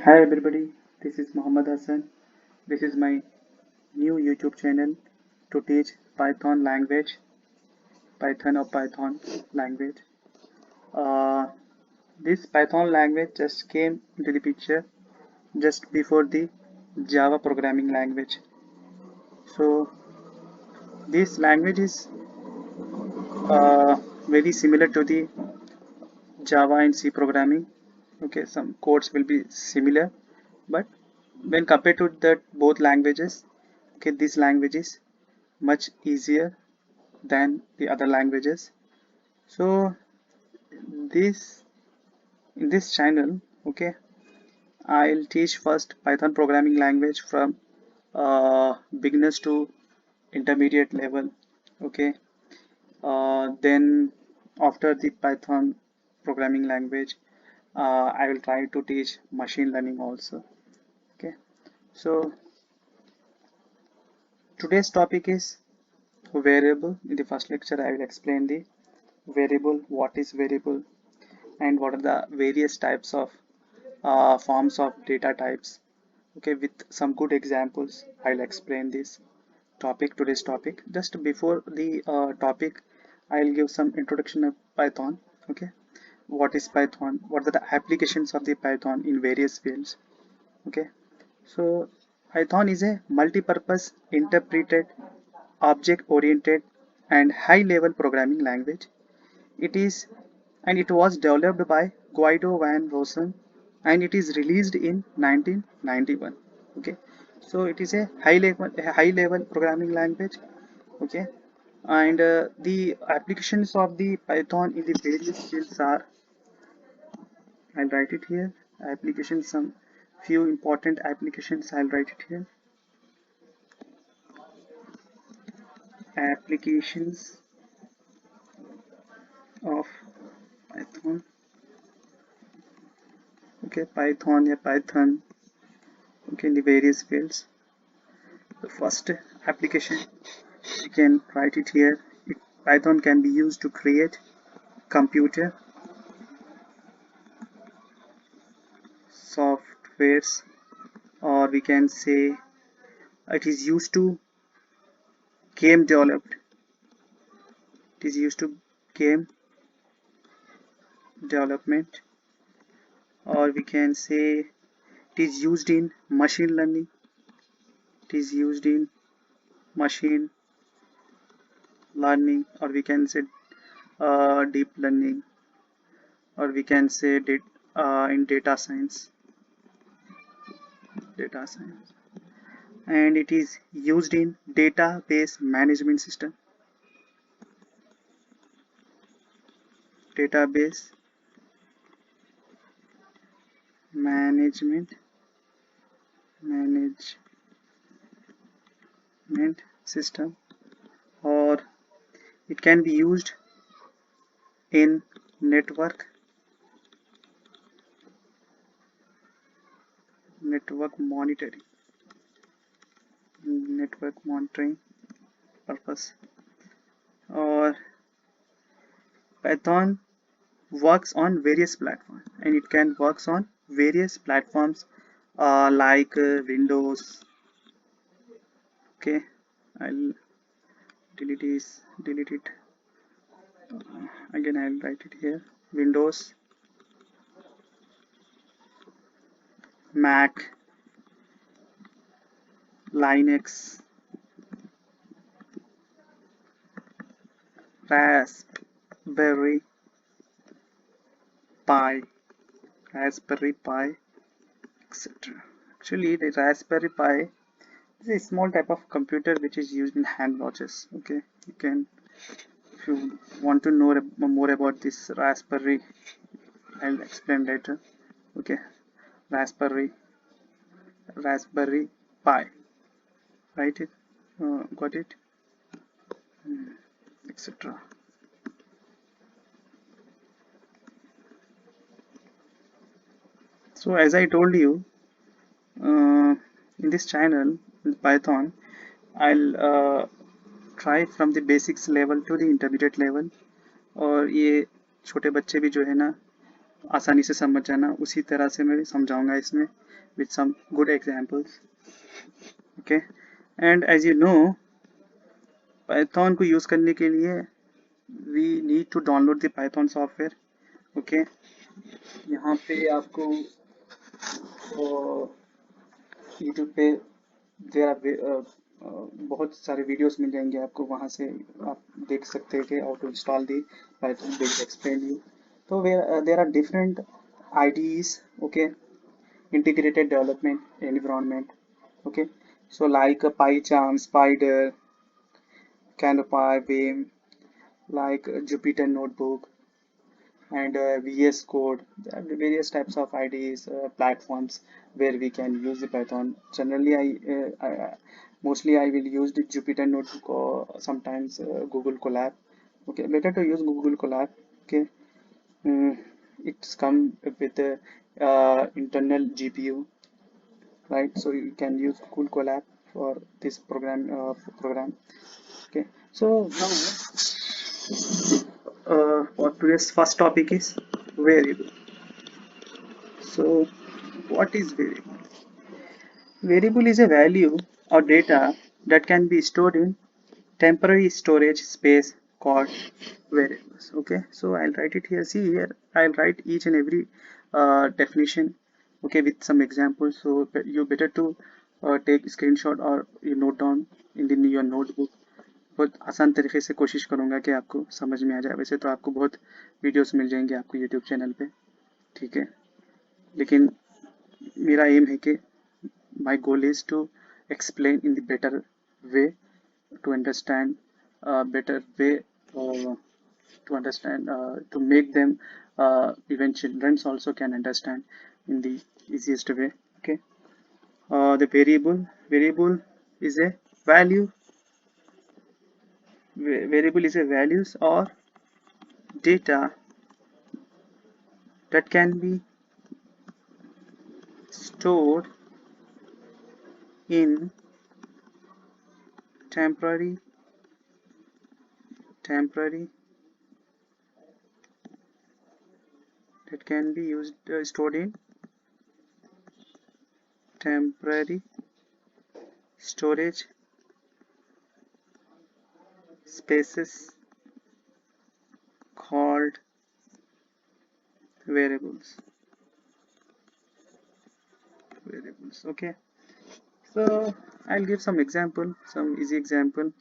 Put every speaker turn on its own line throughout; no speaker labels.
Hi everybody, this is Muhammad Hassan. This is my new YouTube channel to teach Python language, Python language. Uh, this Python language just came into the picture just before the Java programming language. So this language is very similar to the Java and C programming. Okay, some codes will be similar, but when compared to that both languages, okay, this language is much easier than the other languages. So this in this channel, okay, I'll teach first Python programming language from beginners to intermediate level. Okay, then after the Python programming language, I will try to teach machine learning also. Okay, so today's topic is variable. In the first lecture, I will explain the variable, what is variable, and what are the various types of forms of data types. Okay, with some good examples, I'll explain this today's topic. Just before the topic, I'll give some introduction of Python. Okay, what is Python? What are the applications of the Python in various fields? Okay, so Python is a multi-purpose, interpreted, object-oriented, and high-level programming language. It is and it was developed by Guido van Rossum and it is released in 1991. Okay, so it is a high level programming language. Okay, and the applications of the Python in the various fields are, I'll write it here. Applications, some few important applications, I'll write it here. Applications of Python. Okay, Python. Okay, in the various fields. The first application, you can write it here. Python can be used to create computer softwares, or we can say it is used to game developed. It is used to game development, or we can say it is used in machine learning. It is used in machine learning, or we can say deep learning, or we can say in data science. And it is used in database management system. Database management system, or it can be used in network monitoring purpose. Or Python works on various platforms, and it can works on various platforms like Windows. Okay, I'll delete it again. I'll write it here. Windows, Mac, Linux, Raspberry Pi, etc. Actually, the Raspberry Pi is a small type of computer which is used in hand watches. Okay, you can, if you want to know more about this Raspberry, I'll explain later. Okay, Raspberry Pi, write it, got it, etc. So as I told you, in this channel with Python, I'll try from the basics level to the intermediate level. और ये छोटे बच्चे भी जो है ना, आसानी से समझ जाना, उसी तरह से मैं समझाऊंगा इसमें with some good examples. Okay, and as you know, Python को यूज करने के लिए we need to download the Python software. Okay, यहाँ पे आपको YouTube पे बहुत सारे वीडियोस मिल जाएंगे आपको, वहाँ से आप देख सकते हैं कि how to install the Python, they will explain you. तो there are different IDEs, okay, integrated development environment, okay, so like PyCharm, Spider, Canopy, Vim, like Jupyter Notebook, and VS Code. There are various types of IDEs, platforms where we can use the Python. Generally, mostly I will use the Jupyter Notebook or sometimes Google Colab. Okay, better to use Google Colab. Okay, mm, it's come with a internal GPU, right? So you can use Google Colab for this program. Okay, so now for today's first topic is variable. So what is variable? Variable is a value or data that can be stored in temporary storage space called variables. Okay, so I'll write it here. See here, I'll write each and every definition, okay, with some examples. So you better to take screenshot or you note down in your notebook. बहुत आसान तरीके से कोशिश करूंगा कि आपको समझ में आ जाए. वैसे तो आपको बहुत वीडियोस मिल जाएंगे आपको यूट्यूब चैनल पे, ठीक है, लेकिन मेरा एम है कि my goal is to explain in the better way, to understand better way, to understand, to make them even children also can understand in the easiest way. Okay, the variable is a value. Variable is a values or data that can be stored in temporary that can be used stored in temporary storage spaces called variables. Okay, so I'll give some example, some easy example.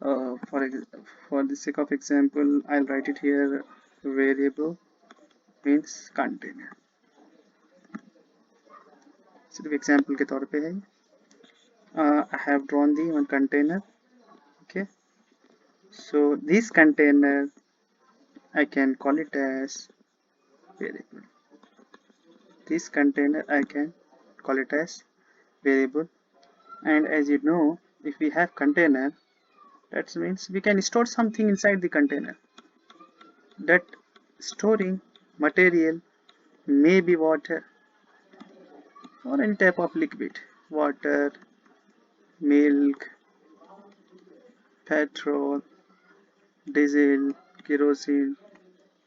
For the sake of example, I'll write it here. Variable means container. सिर्फ example के तौर पे है. I have drawn the one container. Okay, so this container I can call it as variable. This container I can call it as variable. And as you know, if we have container, that means we can store something inside the container. That storing material may be water or any type of liquid, water, milk, petrol, diesel, kerosene,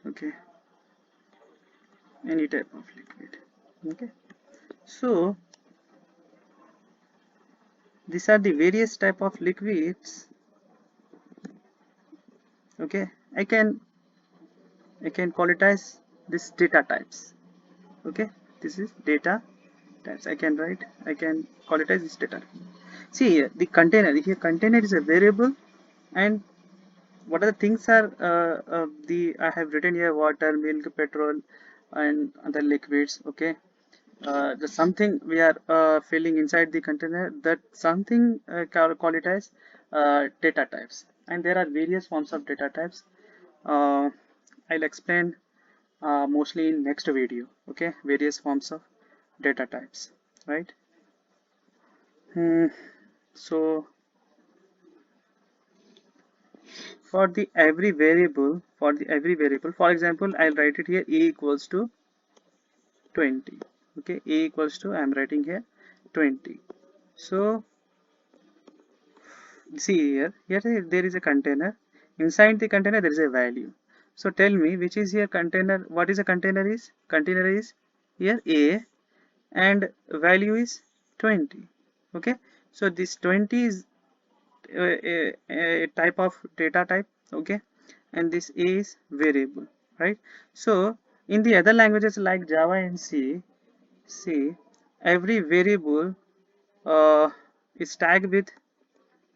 okay, any type of liquid. Okay, so these are the various type of liquids. Okay, I can call it as this data types. Okay, this is data types. I can call it as this data. See here, the container. Here, container is a variable, and what are the things are I have written here: water, milk, petrol, and other liquids. Okay, the something we are filling inside the container. That something call it as data types, and there are various forms of data types. I'll explain mostly in next video. Okay, various forms of data types, right? So for every variable, for example, I'll write it here: a equals to 20. Okay, a equals to, I'm writing here 20. So see here there is a container. Inside the container there is a value. So tell me which is here container. What is a container is? Container is here A and value is 20. Okay, so this 20 is a type of data type. Okay, and this A is variable, right? So in the other languages like Java and C, every variable is tagged with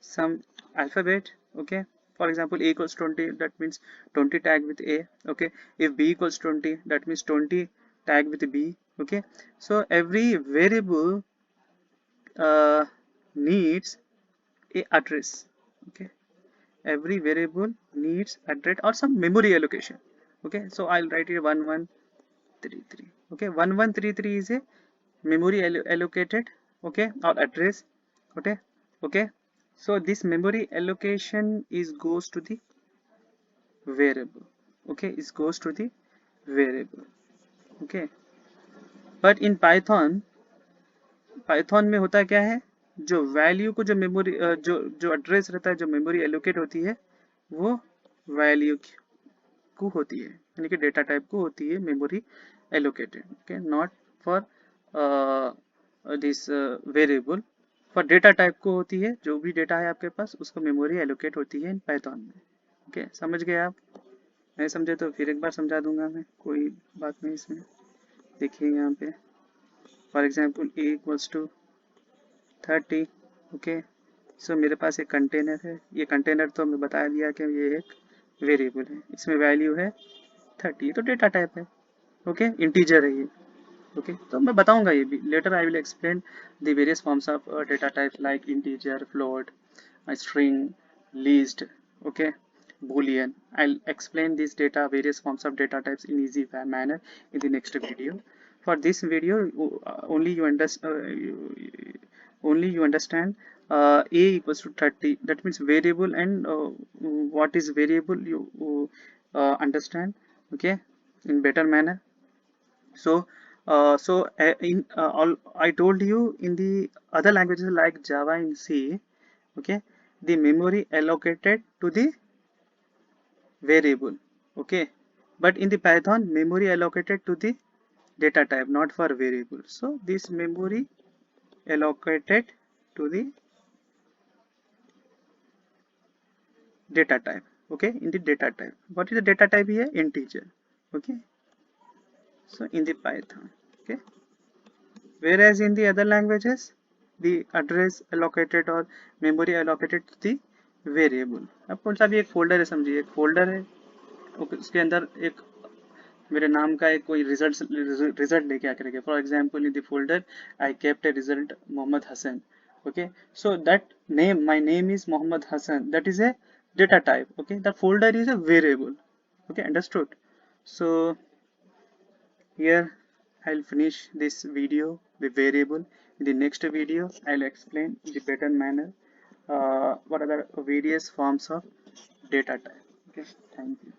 some alphabet. Okay, for example, a equals 20, that means 20 tag with A. Okay, if b equals 20, that means 20 tag with B. Okay, so every variable needs a address. Okay, every variable needs address or some memory allocation. Okay, so I'll write here 1133. Okay, 1133 is a memory allocated, okay, or address. Okay, okay, so this memory allocation is goes to the variable. Okay, it goes to the variable. Okay, but in Python में होता क्या है, जो value को जो memory जो जो address रहता है, जो मेमोरी एलोकेट होती है, वो वैल्यू को होती है, यानी कि डेटा टाइप को होती है memory allocated. Okay, not for this variable, for data type को होती है. जो भी डेटा है आपके पास उसको मेमोरी एलोकेट होती है इन पाइथन में. ओके, समझ गए आप? नहीं समझे तो फिर एक बार समझा दूंगा मैं, कोई बात नहीं इसमें. देखिए यहाँ पे for example a equals to 30. Okay, so मेरे पास एक कंटेनर है. ये कंटेनर तो मैं बता दिया कि ये एक वेरिएबल है, इसमें वैल्यू है 30, तो डेटा टाइप है. ओके, इंटीजर है ये. ओके, तो मैं बताऊंगा ये भी later. I will explain the various forms of data types like integer, float, string, list. Okay, boolean. I'll explain this data various forms of data types in easy manner in the next video. For this video only you understand a equals to 30, that means variable, and what is variable you understand, okay, in better manner. So all I told you, in the other languages like Java and C, okay, the memory allocated to the variable. Okay, but in the Python, memory allocated to the data type, not for variable. So this memory allocated to the data type. Okay, in the data type, what is the data type here? Integer. Okay, so in the Python. Okay, whereas in the other languages, the address allocated or memory allocated to the variable. अब कौन सा भी एक folder है, समझिए एक folder है, उसके अंदर एक मेरे नाम का एक कोई रिजल्ट लेके आकर रखे. For example in the folder I kept a result Mohammad Hasan. Okay, so that name, my name is Mohammed Hassan, that is a data type. Okay, the folder is a variable. Okay, understood? So here I'll finish this video, the variable. In the next video I'll explain in the better manner what are the various forms of data type. Okay, thank you.